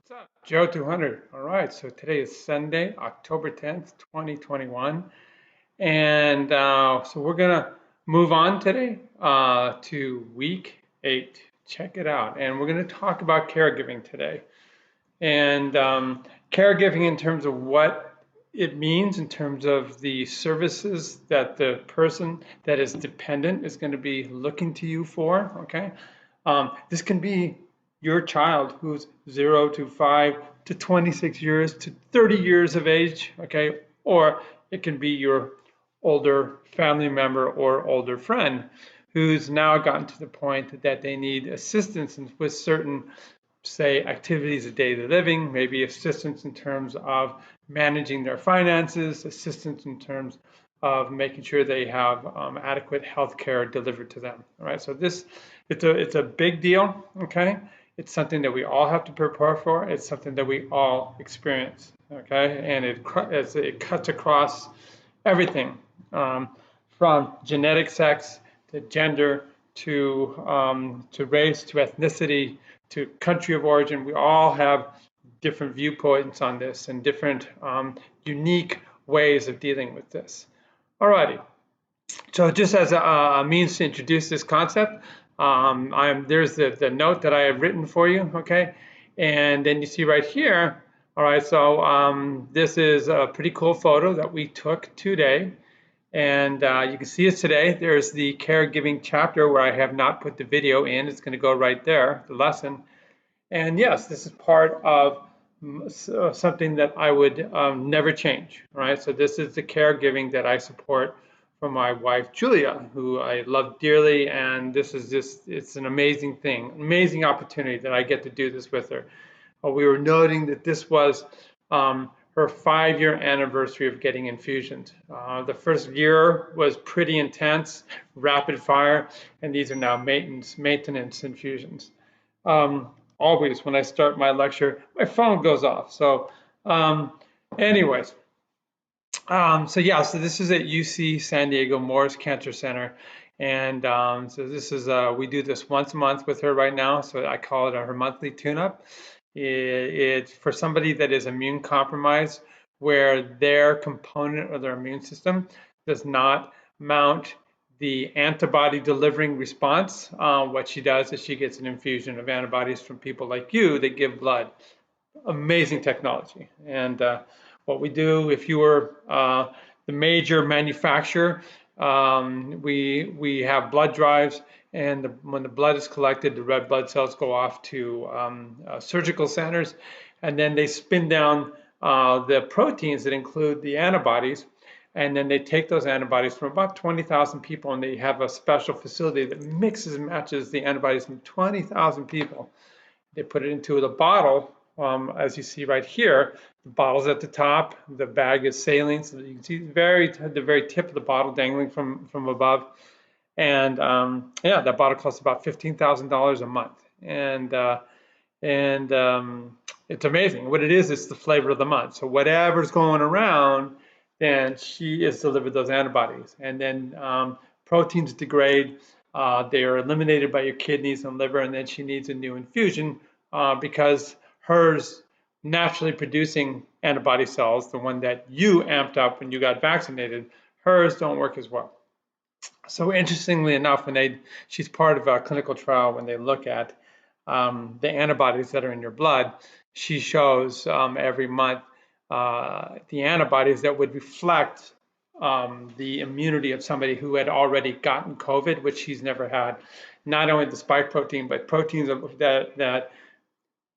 What's up? Joe 200. All right, so today is Sunday, October 10th, 2021. And so we're going to move on today to week 8. Check it out. And we're going to talk about caregiving today. And caregiving in terms of what it means, in terms of the services that the person that is dependent is going to be looking to you for. Okay. This can be your child who's 0 to 5 to 26 years to 30 years of age. Okay. Or it can be your older family member or older friend who's now gotten to the point that they need assistance with certain, say, activities of daily living, maybe assistance in terms of managing their finances, assistance in terms of making sure they have adequate health care delivered to them. All right, so it's a big deal. Okay, it's something that we all have to prepare for. It's something that we all experience. Okay, and it cuts across everything, from genetic sex to gender to race to ethnicity to country of origin. We all have different viewpoints on this and different unique ways of dealing with this. Alrighty, so just as a means to introduce this concept, there's the note that I have written for you, okay? And then you see right here, all right, so this is a pretty cool photo that we took today. And you can see it today. There's the caregiving chapter where I have not put the video in. It's going to go right there, the lesson. And yes, this is part of something that I would never change, right? So this is the caregiving that I support for my wife, Julia, who I love dearly. And this is it's an amazing thing, amazing opportunity that I get to do this with her. We were noting that this was her 5-year anniversary of getting infusions. The first year was pretty intense, rapid fire, and these are now maintenance infusions. Always when I start my lecture, my phone goes off. So anyways, so yeah, so this is at UC San Diego Moores Cancer Center. And so this is, we do this once a month with her right now. So I call it her monthly tune-up. It's for somebody that is immune compromised, where their component of their immune system does not mount the antibody delivering response. What she does is she gets an infusion of antibodies from people like you that give blood. Amazing technology. And what we do, if you were the major manufacturer, we have blood drives, and when the blood is collected, the red blood cells go off to surgical centers, and then they spin down the proteins that include the antibodies, and then they take those antibodies from about 20,000 people, and they have a special facility that mixes and matches the antibodies from 20,000 people. They put it into the bottle, as you see right here. The bottle's at the top, the bag is saline, so you can see the very tip of the bottle dangling from above. And yeah, that bottle costs about $15,000 a month. And it's amazing. What it is, it's the flavor of the month. So whatever's going around, then she is delivered those antibodies. And then proteins degrade. They are eliminated by your kidneys and liver, and then she needs a new infusion because hers naturally producing antibody cells, the one that you amped up when you got vaccinated, hers don't work as well. So interestingly enough, she's part of a clinical trial, when they look at the antibodies that are in your blood, she shows every month the antibodies that would reflect the immunity of somebody who had already gotten COVID, which she's never had. Not only the spike protein, but proteins that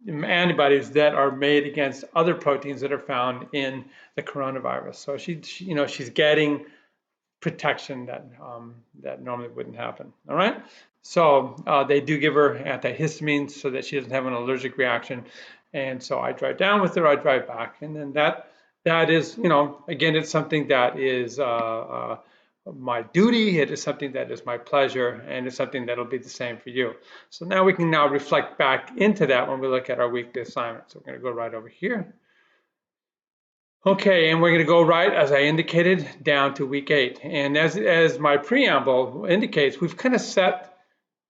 antibodies that are made against other proteins that are found in the coronavirus. So she's getting protection that normally wouldn't happen. All right. So they do give her antihistamines so that she doesn't have an allergic reaction. And so I drive down with her, I drive back, and then that is, again, it's something that is my duty. It is something that is my pleasure, and it's something that'll be the same for you. So now we can now reflect back into that when we look at our weekly assignment. So we're going to go right over here. Okay, and we're going to go right, as I indicated, down to week 8. And as my preamble indicates, we've kind of set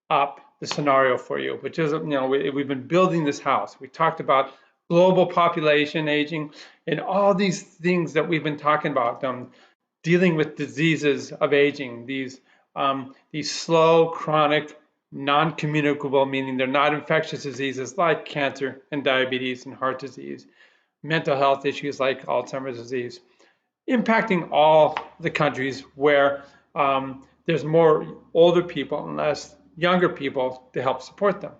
up the scenario for you, which is, we've been building this house. We talked about global population aging, and all these things that we've been talking about, dealing with diseases of aging, these slow, chronic, non-communicable, meaning they're not infectious diseases like cancer and diabetes and heart disease, mental health issues like Alzheimer's disease, impacting all the countries where there's more older people and less younger people to help support them.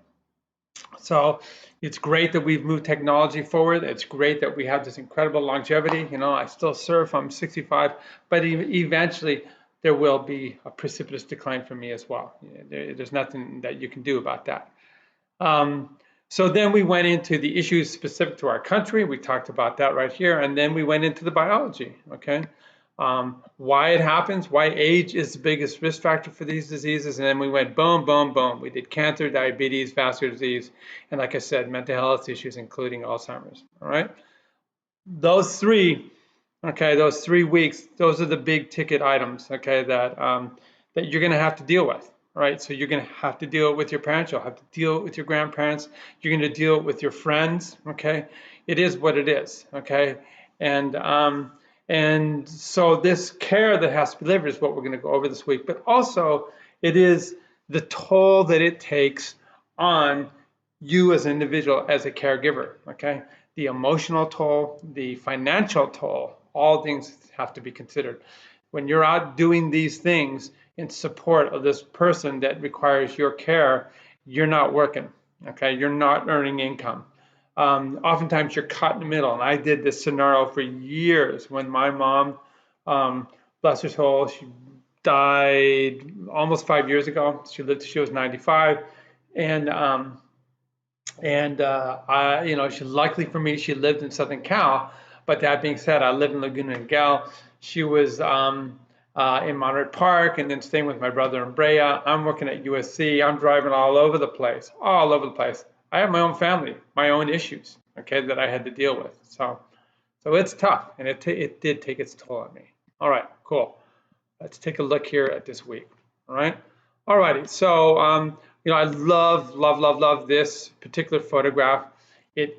So it's great that we've moved technology forward. It's great that we have this incredible longevity. You know, I still serve, I'm 65, but eventually there will be a precipitous decline for me as well. There's nothing that you can do about that. Um, so then we went into the issues specific to our country. We talked about that right here. And then we went into the biology, okay? Why it happens, why age is the biggest risk factor for these diseases. And then we went boom, boom, boom. We did cancer, diabetes, vascular disease, and like I said, mental health issues, including Alzheimer's, all right? Those three, okay, those 3 weeks, those are the big ticket items, okay, that you're going to have to deal with, right? So you're going to have to deal with your parents, you'll have to deal with your grandparents, you're going to deal with your friends, okay? It is what it is, okay? And and so this care that has to be delivered is what we're going to go over this week, but also it is the toll that it takes on you as an individual, as a caregiver, okay? The emotional toll, the financial toll, all things have to be considered. When you're out doing these things in support of this person that requires your care, you're not working, okay? You're not earning income. Oftentimes you're caught in the middle, and I did this scenario for years when my mom, bless her soul, she died almost 5 years ago. She lived till she was 95, and you know, she luckily for me, she lived in Southern Cal. But that being said, I live in Laguna Niguel. She was in Monterey Park, and then staying with my brother in Brea. I'm working at USC. I'm driving all over the place, all over the place. I have my own family, my own issues, okay, that I had to deal with. So it's tough, and it did take its toll on me. All right, cool. Let's take a look here at this week. All right. All righty. So, you know, I love, love, love, love this particular photograph. It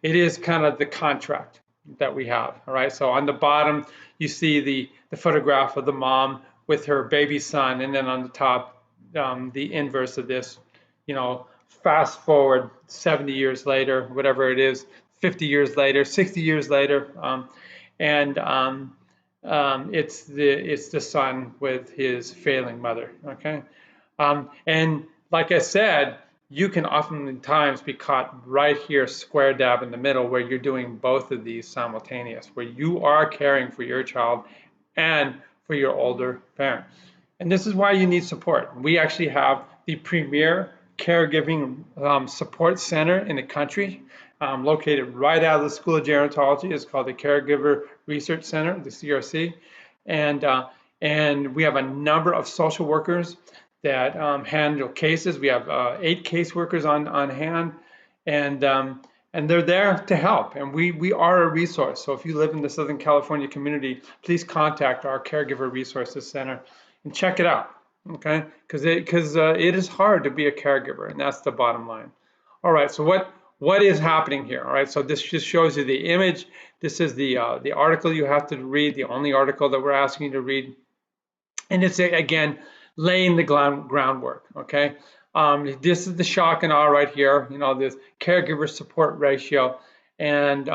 is kind of the contract that we have. All right. So on the bottom, you see the photograph of the mom with her baby son, and then on the top, the inverse of this. You know, fast forward 70 years later, whatever it is, 50 years later, 60 years later, and it's the son with his failing mother. Okay, and like I said, you can oftentimes be caught right here, square dab in the middle, where you're doing both of these simultaneous, where you are caring for your child and for your older parent. And this is why you need support. We actually have the premier caregiving support center in the country, located right out of the School of Gerontology. It's called the Caregiver Research Center, the CRC. And, and we have a number of social workers that handle cases. We have 8 caseworkers on hand, and they're there to help. And we are a resource. So if you live in the Southern California community, please contact our Caregiver Resources Center and check it out, okay? Because it is hard to be a caregiver, and that's the bottom line. All right, so what is happening here? All right, so this just shows you the image. This is the article you have to read, the only article that we're asking you to read. And it's, again, laying the groundwork, okay? This is the shock and awe right here, you know, this caregiver support ratio. And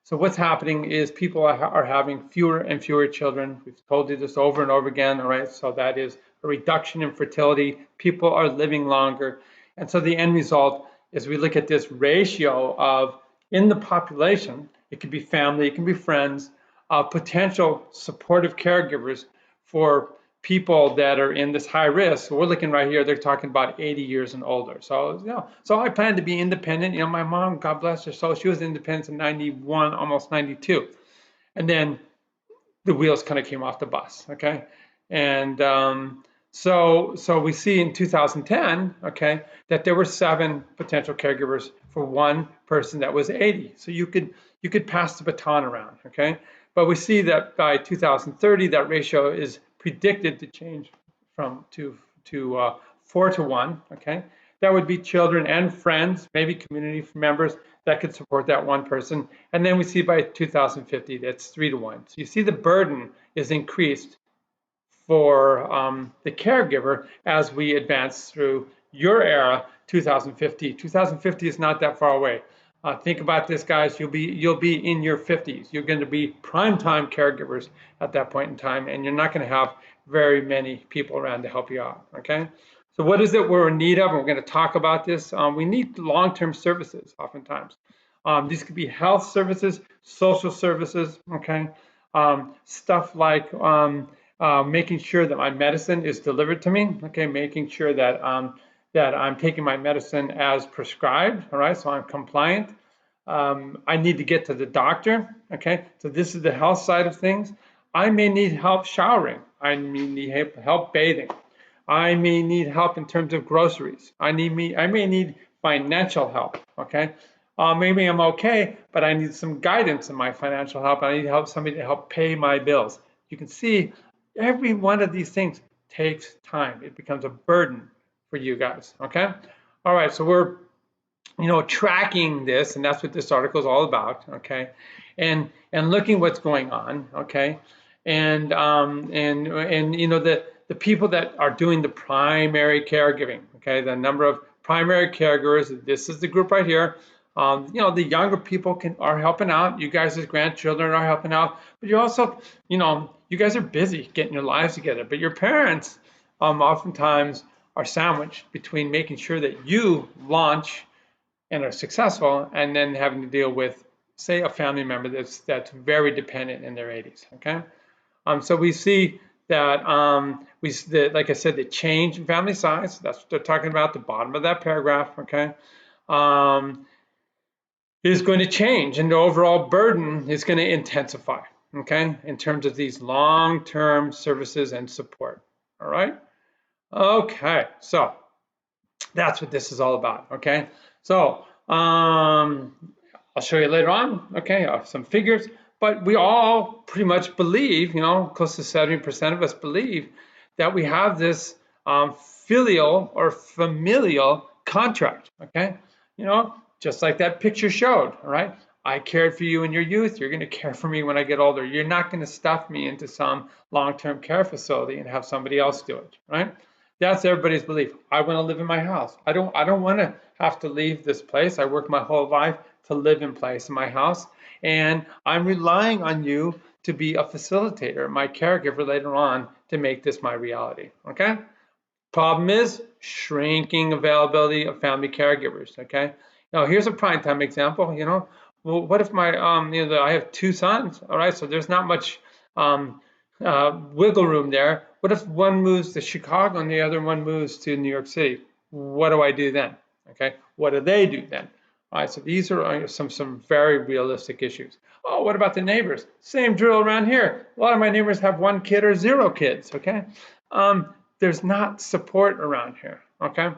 so what's happening is people are having fewer and fewer children. We've told you this over and over again, all right? So that is a reduction in fertility. People are living longer. And so the end result is we look at this ratio of, in the population, it could be family, it can be friends, potential supportive caregivers for people that are in this high risk. So we're looking right here, they're talking about 80 years and older. So, you know, so I plan to be independent. You know, my mom, God bless her soul, she was independent in 91, almost 92. And then the wheels kind of came off the bus, okay? And so we see in 2010, okay, that there were 7 potential caregivers for one person that was 80. So you could pass the baton around, okay? But we see that by 2030, that ratio is predicted to change from to 4 to 1, okay? that would be children and friends, maybe community members that could support that one person. And then we see by 2050, that's 3 to 1. So you see the burden is increased for the caregiver as we advance through your era, 2050. 2050 is not that far away. Think about this, guys. You'll be in your 50s. You're going to be prime time caregivers at that point in time, and you're not going to have very many people around to help you out. Okay. So what is it we're in need of? And we're going to talk about this. We need long-term services oftentimes. These could be health services, social services. Okay. Stuff like making sure that my medicine is delivered to me. Okay, making sure that that I'm taking my medicine as prescribed. All right, so I'm compliant. I need to get to the doctor. Okay, so this is the health side of things. I may need help showering. I may need help bathing. I may need help in terms of groceries. I may need financial help. Okay, maybe I'm okay, but I need some guidance in my financial help. I need help somebody to help pay my bills. You can see every one of these things takes time. It becomes a burden for you guys. Okay. All right. So we're tracking this, and that's what this article is all about. Okay, and looking what's going on. Okay, and the people that are doing the primary caregiving. Okay, the number of primary caregivers. This is the group right here. The younger people are helping out. You guys as grandchildren are helping out, but you also, you guys are busy getting your lives together. But your parents, oftentimes are sandwiched between making sure that you launch and are successful, and then having to deal with, say, a family member that's very dependent in their 80s. Okay, so we see that like I said, the change in family size. That's what they're talking about. The bottom of that paragraph. Okay. Is going to change, and the overall burden is going to intensify, okay, in terms of these long-term services and support. All right. Okay, so that's what this is all about. Okay, so I'll show you later on. Okay, some figures, but we all pretty much believe, close to 70% of us believe that we have this filial or familial contract. Okay, just like that picture showed. All right, I cared for you in your youth. You're going to care for me when I get older. You're not going to stuff me into some long-term care facility and have somebody else do it. Right? That's everybody's belief. I want to live in my house. I don't want to have to leave this place. I worked my whole life to live in place in my house, and I'm relying on you to be a facilitator, my caregiver later on, to make this my reality. Okay? Problem is shrinking availability of family caregivers. Okay? Now here's a prime time example. Well, what if my I have 2 sons? All right, so there's not much wiggle room there. What if one moves to Chicago and the other one moves to New York City? What do I do then? Okay, what do they do then? All right, so these are some very realistic issues. Oh, what about the neighbors? Same drill around here. A lot of my neighbors have 1 kid or 0 kids. Okay, there's not support around here. Okay.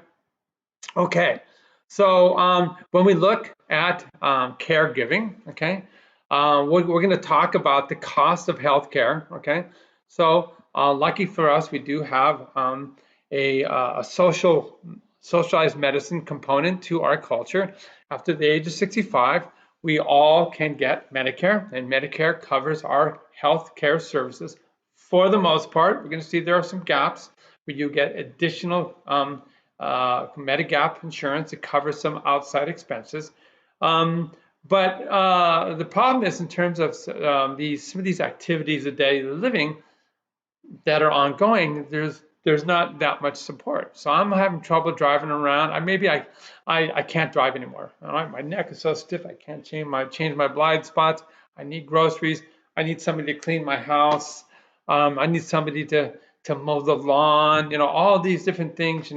Okay. So when we look at caregiving, okay, we're going to talk about the cost of healthcare. Okay. So lucky for us, we do have a socialized medicine component to our culture. After the age of 65, we all can get Medicare, and Medicare covers our health care services for the most part. We're going to see there are some gaps where you get additional Medigap insurance that covers some outside expenses. But the problem is in terms of some of these activities of daily living that are ongoing, there's not that much support. So I'm having trouble driving around. I can't drive anymore. All right, my neck is so stiff I can't change my blind spots. I need groceries. I need somebody to clean my house. I need somebody to mow the lawn. All these different things.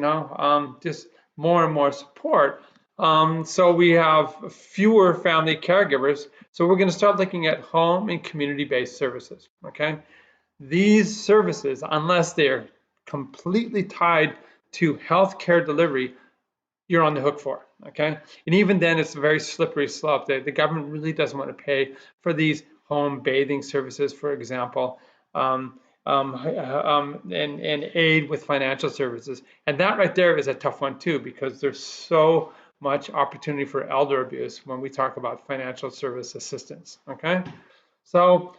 Just more and more support. So we have fewer family caregivers. So we're going to start looking at home and community-based services. Okay. These services, unless they're completely tied to healthcare delivery, you're on the hook for. Okay, and even then, it's a very slippery slope. The government really doesn't want to pay for these home bathing services, for example. and aid with financial services. And that right there is a tough one too, because there's so much opportunity for elder abuse when we talk about financial service assistance. Okay, so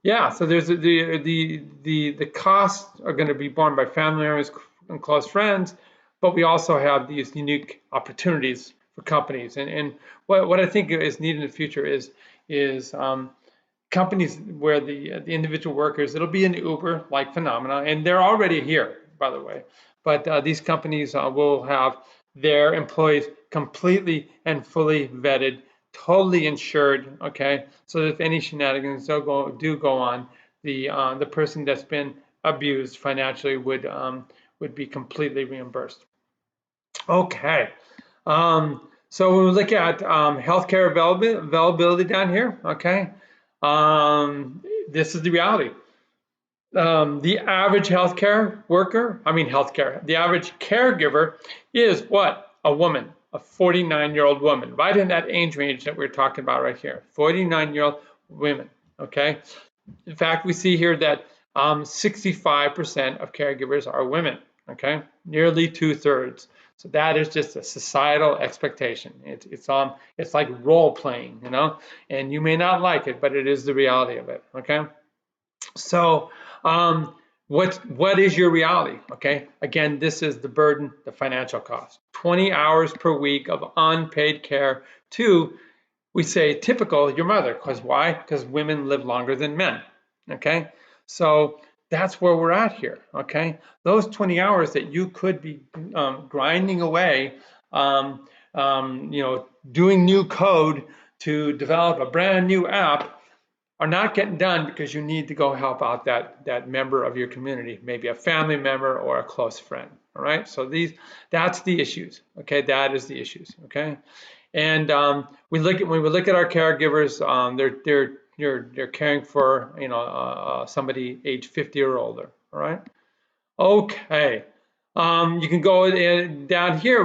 yeah, so there's the costs are going to be borne by family members and close friends, but we also have these unique opportunities for companies. And what I think is needed in the future is companies where the individual workers, it'll be an Uber like phenomena, and they're already here, by the way. But these companies will have their employees completely and fully vetted, totally insured. Okay, so that if any shenanigans do go on, the person that's been abused financially would be completely reimbursed. Okay. So when we look at healthcare availability down here, okay, this is the reality. The average the average caregiver is what? A woman, a 49-year-old woman, right in that age range that we're talking about right here, 49-year-old women, okay? In fact, we see here that 65% of caregivers are women, okay? Nearly 2/3. So that is just a societal expectation. It's like role playing, you know, and you may not like it, but it is the reality of it, okay? So what is your reality? Okay, again, this is the burden, the financial cost. 20 hours per week of unpaid care to, we say, typical your mother. Because why? Because women live longer than men. Okay, so that's where we're at here. Okay, those 20 hours that you could be grinding away, doing new code to develop a brand new app, are not getting done because you need to go help out that member of your community, maybe a family member or a close friend. All right, so that's the issues. Okay, that is the issues. Okay, and when we look at our caregivers, they're caring for somebody age 50 or older. All right. Okay. You can go down here.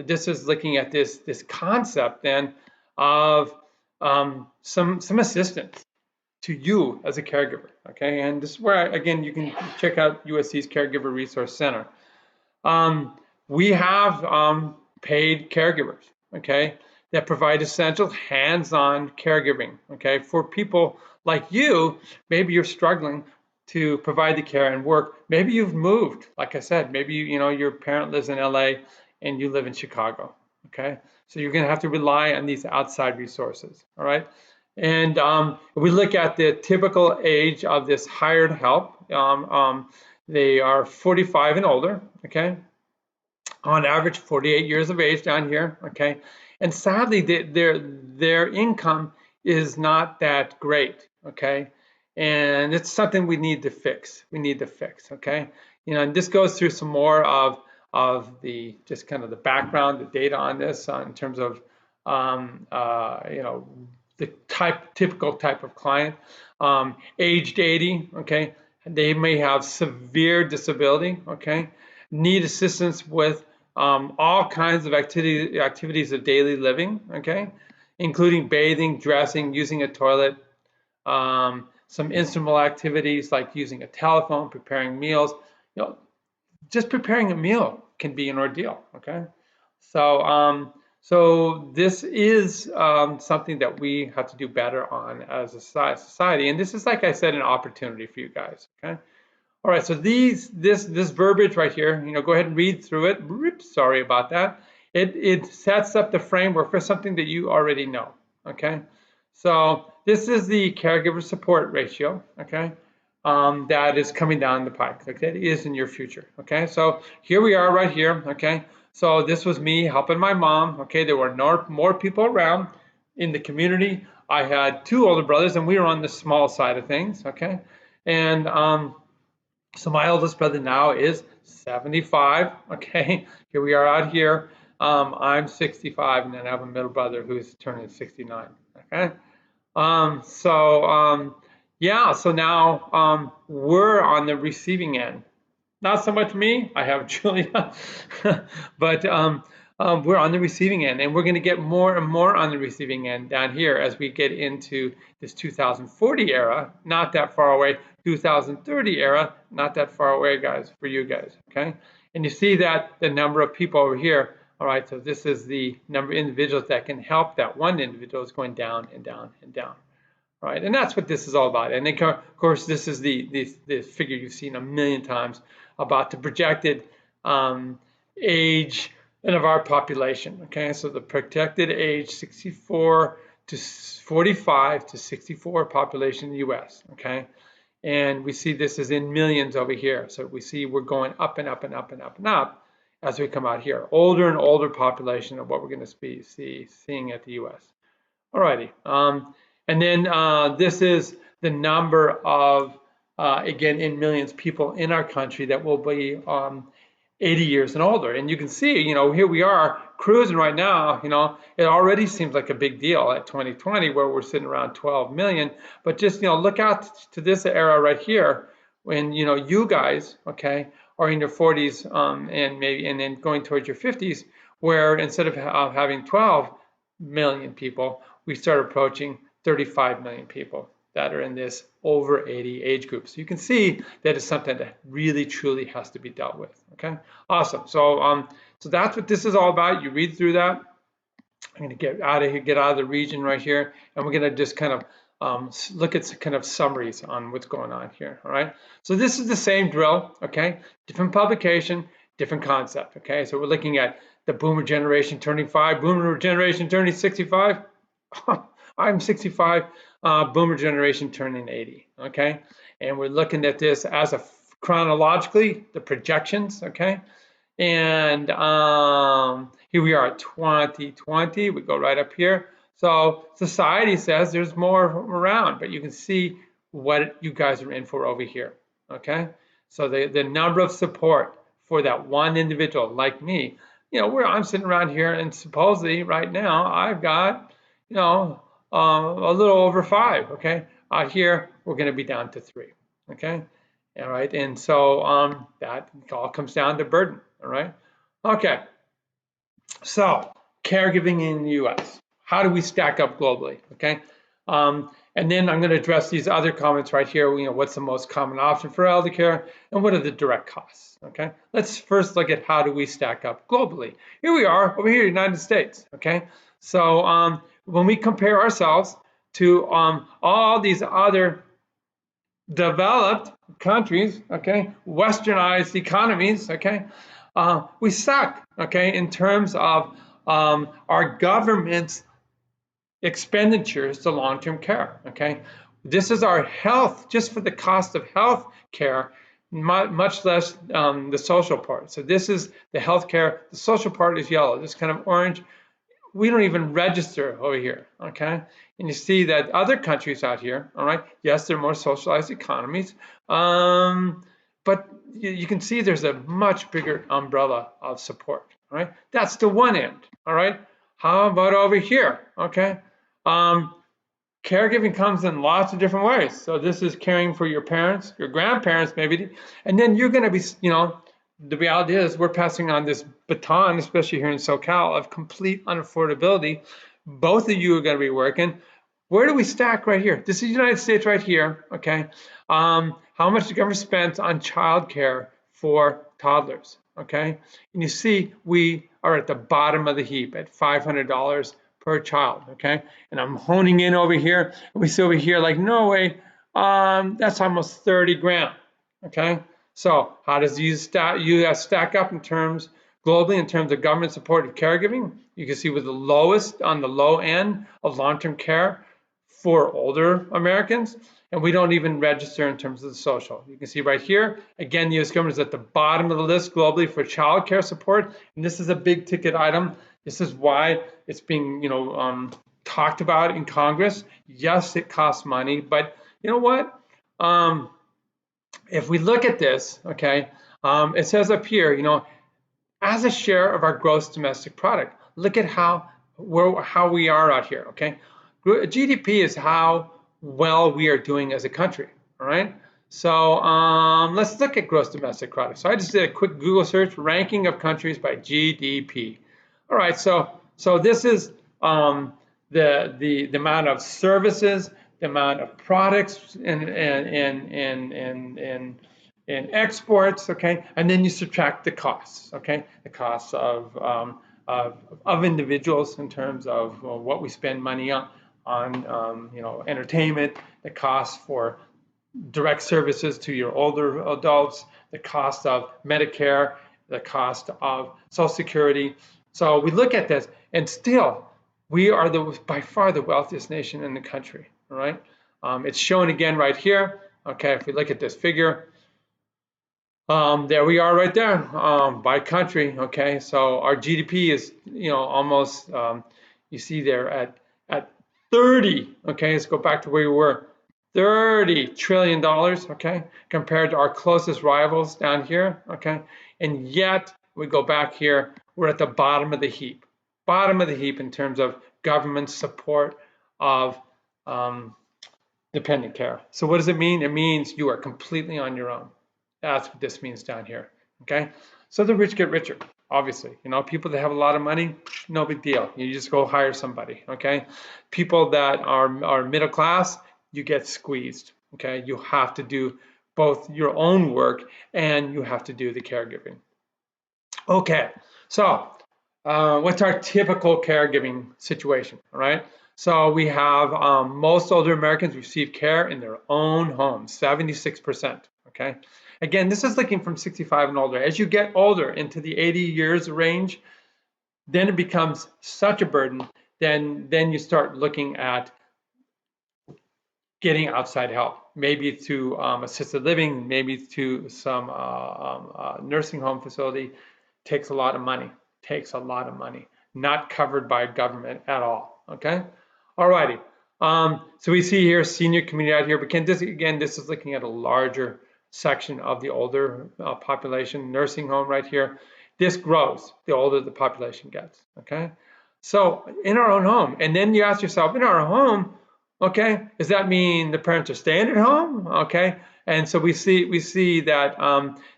This is looking at this concept then of some assistance to you as a caregiver, okay? And this is where, again, you can check out USC's Caregiver Resource Center. We have paid caregivers, okay, that provide essential hands-on caregiving, okay, for people like you. Maybe you're struggling to provide the care and work. Maybe you've moved, like I said, maybe your parent lives in LA and you live in Chicago, okay? So you're gonna have to rely on these outside resources, all right? And we look at the typical age of this hired help. They are 45 and older, okay? On average, 48 years of age down here, okay? And sadly, their income is not that great, okay? And it's something we need to fix. Okay? And this goes through some more of the just kind of the background, the data on this in terms of the typical type of client, aged 80, okay? They may have severe disability, okay? Need assistance with all kinds of activities of daily living, okay? Including bathing, dressing, using a toilet, some instrumental activities like using a telephone, preparing meals. Just preparing a meal can be an ordeal, okay? So this is something that we have to do better on as a society. And this is, like I said, an opportunity for you guys, okay? All right, so this verbiage right here, go ahead and read through it. Oops, sorry about that. It sets up the framework for something that you already know, okay? So this is the caregiver support ratio, okay? That is coming down the pike, okay? It is in your future, okay? So here we are right here, okay? So this was me helping my mom, okay? There were more people around in the community. I had 2 older brothers, and we were on the small side of things, okay? And so my oldest brother now is 75, okay? Here we are out here. I'm 65, and then I have a middle brother who's turning 69, okay? Yeah, so now we're on the receiving end. Not so much me, I have Julia, but we're on the receiving end, and we're going to get more and more on the receiving end down here as we get into this 2040 era, not that far away, 2030 era, not that far away, guys, for you guys, okay? And you see that the number of people over here, all right, so this is the number of individuals that can help that one individual is going down and down and down. Right, and that's what this is all about. And then, of course, this is the figure you've seen a million times about the projected age of our population. Okay, so the projected age 64 to 45 to 64 population in the U.S. Okay, and we see this is in millions over here. So we see we're going up and up and up and up and up as we come out here. Older and older population of what we're going to be seeing at the U.S. Alrighty. And then this is the number of, again, in millions people in our country that will be 80 years and older. And you can see, here we are cruising right now, it already seems like a big deal at 2020 where we're sitting around 12 million. But just, look out to this era right here when, you guys, okay, are in your 40s and then going towards your 50s, where instead of having 12 million people, we start approaching 35 million people that are in this over 80 age group. So you can see that it's something that really truly has to be dealt with. Okay, awesome. So so that's what this is all about. You read through that. I'm going to get out of here, get out of the region right here, and we're going to just kind of look at some kind of summaries on what's going on here. All right. So this is the same drill. Okay, different publication, different concept. Okay, so we're looking at the boomer generation turning 5, boomer generation turning 65. I'm 65, boomer generation turning 80, okay? And we're looking at this as a chronologically, the projections, okay? And here we are at 2020, we go right up here. So society says there's more around, but you can see what you guys are in for over here, okay? So the number of support for that one individual like me, where I'm sitting around here and supposedly right now I've got, a little over 5, okay? Out here, we're going to be down to 3, okay? All right, and so that all comes down to burden, all right? Okay, so caregiving in the U.S. How do we stack up globally, okay? And then I'm going to address these other comments right here. What's the most common option for elder care, and what are the direct costs, okay? Let's first look at how do we stack up globally. Here we are over here, United States, okay? So when we compare ourselves to all these other developed countries, okay, westernized economies, okay, we suck, okay, in terms of our government's expenditures to long-term care, okay. This is our health, just for the cost of health care, much less the social part. So this is the health care, the social part is yellow, this kind of orange. We don't even register over here, okay? And you see that other countries out here, all right, yes, they're more socialized economies, but you can see there's a much bigger umbrella of support, all right? That's the one end, all right? How about over here, okay? Caregiving comes in lots of different ways. So this is caring for your parents, your grandparents maybe, and then you're gonna be, the reality is we're passing on this baton, especially here in SoCal, of complete unaffordability. Both of you are going to be working. Where do we stack right here? This is the United States right here, okay? How much the government spends on childcare for toddlers, okay? And you see we are at the bottom of the heap at $500 per child, okay? And I'm honing in over here, and we see over here like Norway, that's almost 30 grand, okay? So how does the U.S. stack up in terms globally in terms of government supported caregiving? You can see we're the lowest on the low end of long-term care for older Americans, and we don't even register in terms of the social. You can see right here, again, the U.S. government is at the bottom of the list globally for child care support, and this is a big ticket item. This is why it's being, talked about in Congress. Yes, it costs money, but you know what? If we look at this, okay, it says up here, as a share of our gross domestic product, look at how we are out here, okay? GDP is how well we are doing as a country, all right? So let's look at gross domestic product. So I just did a quick Google search, ranking of countries by GDP. All right, so this is the amount of services, the amount of products in exports, okay, and then you subtract the costs, okay, the costs of individuals in terms of what we spend money on entertainment, the cost for direct services to your older adults, the cost of Medicare, the cost of Social Security. So we look at this, and still, we are by far the wealthiest nation in the country. All right, it's shown again right here. Okay, if we look at this figure, there we are right there by country. Okay, so our GDP is almost you see there at 30. Okay, let's go back to where we were. $30 trillion, okay, compared to our closest rivals down here, okay, and yet we go back here, we're at the bottom of the heap in terms of government support of dependent care. So what does it mean? It means you are completely on your own. That's what this means down here, okay? So the rich get richer, obviously. People that have a lot of money, no big deal. You just go hire somebody, okay? People that are middle class, you get squeezed, okay? You have to do both your own work and you have to do the caregiving. Okay, so what's our typical caregiving situation, all right? So we have most older Americans receive care in their own homes, 76%, okay? Again, this is looking from 65 and older. As you get older into the 80 years range, then it becomes such a burden, then you start looking at getting outside help, maybe to assisted living, maybe to some nursing home facility. Takes a lot of money, not covered by government at all, okay? All righty, so we see here senior community out here, but this is looking at a larger section of the older population, nursing home right here. This grows the older the population gets, okay? So in our own home, and then you ask yourself, in our home, okay, does that mean the parents are staying at home? Okay, and so we see that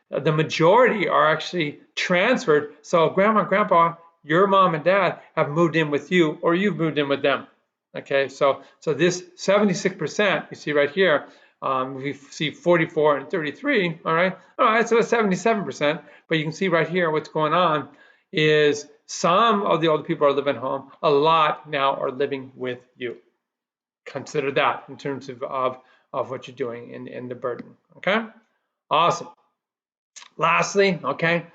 the majority are actually transferred. So grandma, grandpa, your mom and dad have moved in with you, or you've moved in with them. Okay, so this 76% you see right here, we see 44 and 33. All right, so that's 77%. But you can see right here what's going on is some of the older people are living home. A lot now are living with you. Consider that in terms of what you're doing in the burden. Okay, awesome. Lastly, okay,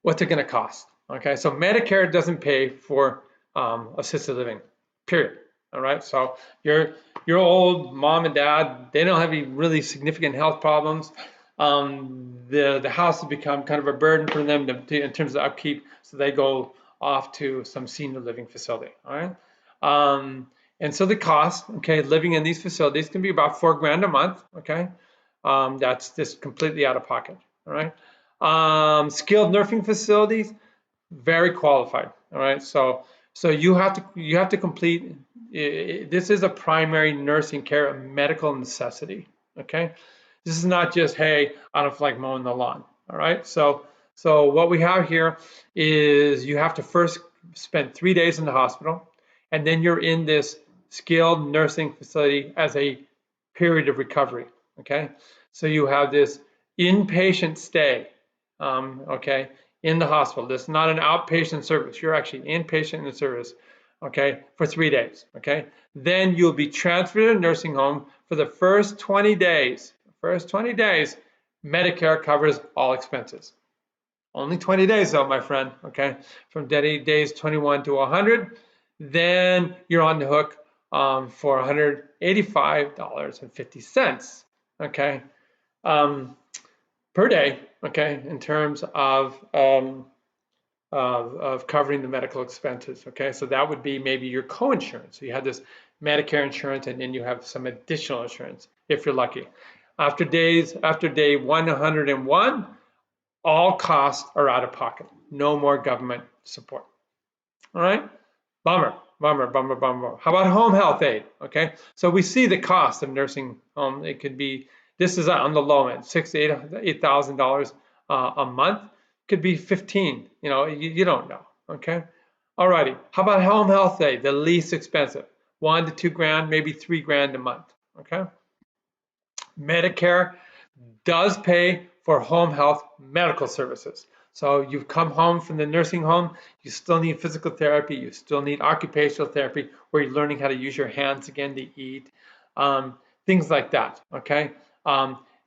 what's it going to cost? Okay, so Medicare doesn't pay for assisted living, period. All right, so your old mom and dad, they don't have any really significant health problems. The house has become kind of a burden for them in terms of upkeep, so they go off to some senior living facility. All right. And so the cost, okay, living in these facilities can be about $4,000 a month, okay? That's just completely out of pocket, all right? Skilled nursing facilities, very qualified, all right? So you have to complete, this is a primary nursing care, a medical necessity, okay? This is not just, hey, I don't feel like mowing the lawn, all right? So what we have here is you have to first spend 3 days in the hospital, and then you're in this skilled nursing facility as a period of recovery, okay? So you have this inpatient stay, okay, in the hospital. This is not an outpatient service. You're actually inpatient in the service, okay, for 3 days, okay? Then you'll be transferred to a nursing home for the first 20 days. First 20 days, Medicare covers all expenses. Only 20 days though, my friend, okay? From days 21 to 100, then you're on the hook for $185.50, okay, per day, okay, in terms of covering the medical expenses, okay? So that would be maybe your co-insurance. So you have this Medicare insurance, and then you have some additional insurance if you're lucky. After day 101, all costs are out of pocket. No more government support. All right? Bummer. How about home health aid? Okay, so we see the cost of nursing home. It could be, this is on the low end, $6,000 to $8,000 a month. Could be 15. You don't know. Okay, Alrighty, how about home health day, the least expensive? 1 to 2 grand, maybe 3 grand a month, okay? Medicare does pay for home health medical services. So you've come home from the nursing home, you still need physical therapy, you still need occupational therapy, where you're learning how to use your hands again to eat, things like that, okay?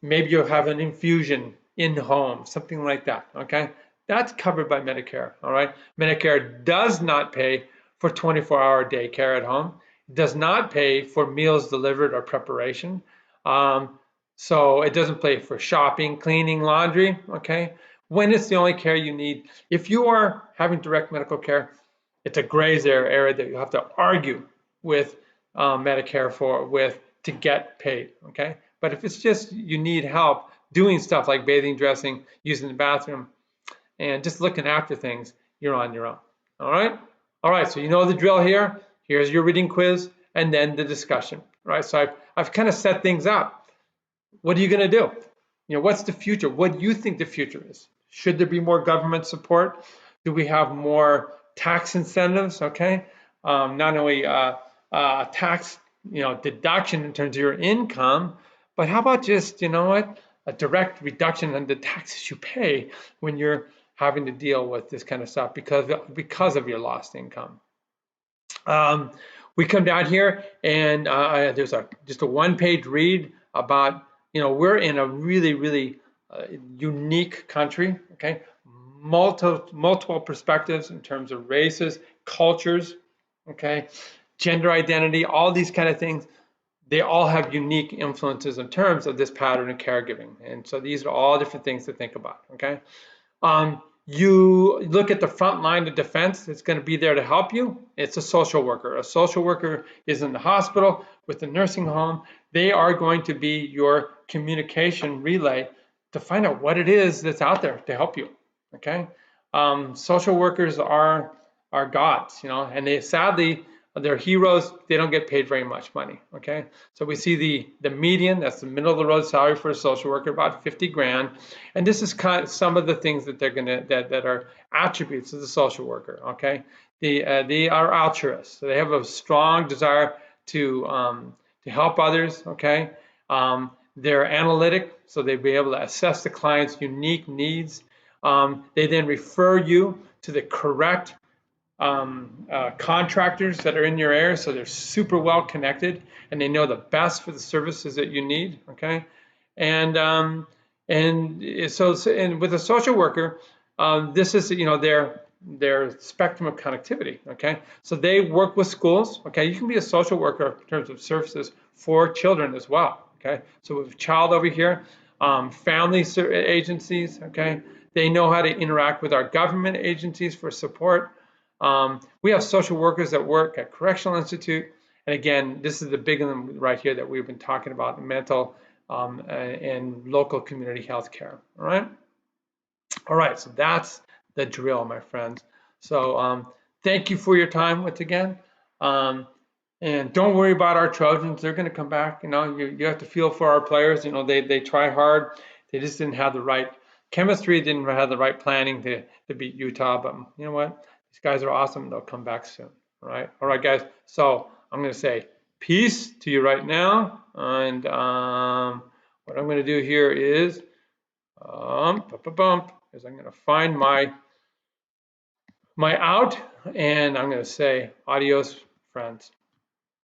Maybe you'll have an infusion in home, something like that, okay? That's covered by Medicare, all right? Medicare does not pay for 24-hour daycare at home. It does not pay for meals delivered or preparation. So it doesn't pay for shopping, cleaning, laundry, okay? When it's the only care you need. If you are having direct medical care, it's a gray area that you have to argue with Medicare to get paid, okay? But if it's just you need help doing stuff like bathing, dressing, using the bathroom, and just looking after things, you're on your own, all right? All right, so you know the drill here. Here's your reading quiz, and then the discussion, right? So I've kind of set things up. What are you going to do? You know, what's the future? What do you think the future is? Should there be more government support? Do we have more tax incentives? Okay, not only tax, deduction in terms of your income, but how about just, a direct reduction in the taxes you pay when you're having to deal with this kind of stuff because of your lost income. We come down here and there's just a one-page read about, we're in a really, really unique country, okay? Multiple perspectives in terms of races, cultures, okay? Gender identity, all these kind of things. They all have unique influences in terms of this pattern of caregiving. And so these are all different things to think about, okay? You look at the front line of defense that's going to be there to help you. It's a social worker. A social worker is in the hospital with the nursing home. They are going to be your communication relay to find out what it is that's out there to help you. Okay, social workers are gods, and they sadly they're heroes. They don't get paid very much money. Okay, so we see the median, that's the middle of the road salary for a social worker, about 50 grand, and this is kind of some of the things that they're gonna that are attributes of the social worker. Okay, they are altruists, so they have a strong desire to help others. Okay, they're analytic, so they'll be able to assess the client's unique needs. They then refer you to the correct contractors that are in your area, so they're super well connected and they know the best for the services that you need. Okay, and with a social worker, this is their spectrum of connectivity. Okay, so they work with schools. Okay, you can be a social worker in terms of services for children as well. Okay, so with a child over here, family agencies. Okay, they know how to interact with our government agencies for support. We have social workers that work at Correctional Institute. And again, this is the big one right here that we've been talking about, mental and local community health care. All right, so that's the drill, my friends. So thank you for your time once again. And don't worry about our Trojans. They're going to come back. You have to feel for our players. They try hard. They just didn't have the right chemistry, didn't have the right planning to beat Utah. But you know what? These guys are awesome. They'll come back soon. All right, guys. So I'm going to say peace to you right now. And what I'm going to do here is I'm going to find my out, and I'm going to say adios, friends.